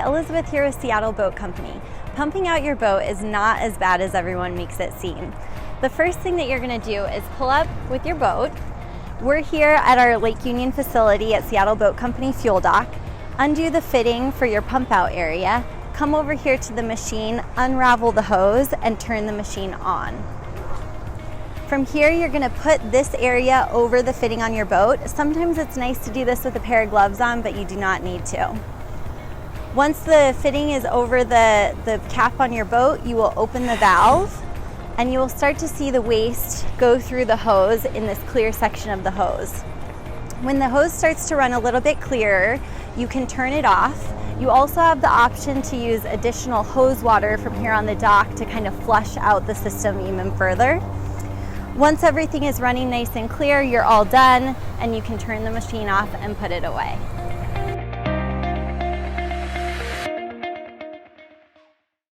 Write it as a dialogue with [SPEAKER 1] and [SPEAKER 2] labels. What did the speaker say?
[SPEAKER 1] Elizabeth here with Seattle Boat Company. Pumping out your boat is not as bad as everyone makes it seem. The first thing that you're going to do is pull up with your boat. We're here at our Lake Union facility at Seattle Boat Company Fuel Dock. Undo the fitting for your pump out area. Come over here to the machine, unravel the hose, and turn the machine on. From here, you're going to put this area over the fitting on your boat. Sometimes it's nice to do this with a pair of gloves on, but you do not need to. Once the fitting is over the cap on your boat, you will open the valve and you will start to see the waste go through the hose in this clear section of the hose. When the hose starts to run a little bit clearer, you can turn it off. You also have the option to use additional hose water from here on the dock to kind of flush out the system even further. Once everything is running nice and clear, you're all done and you can turn the machine off and put it away.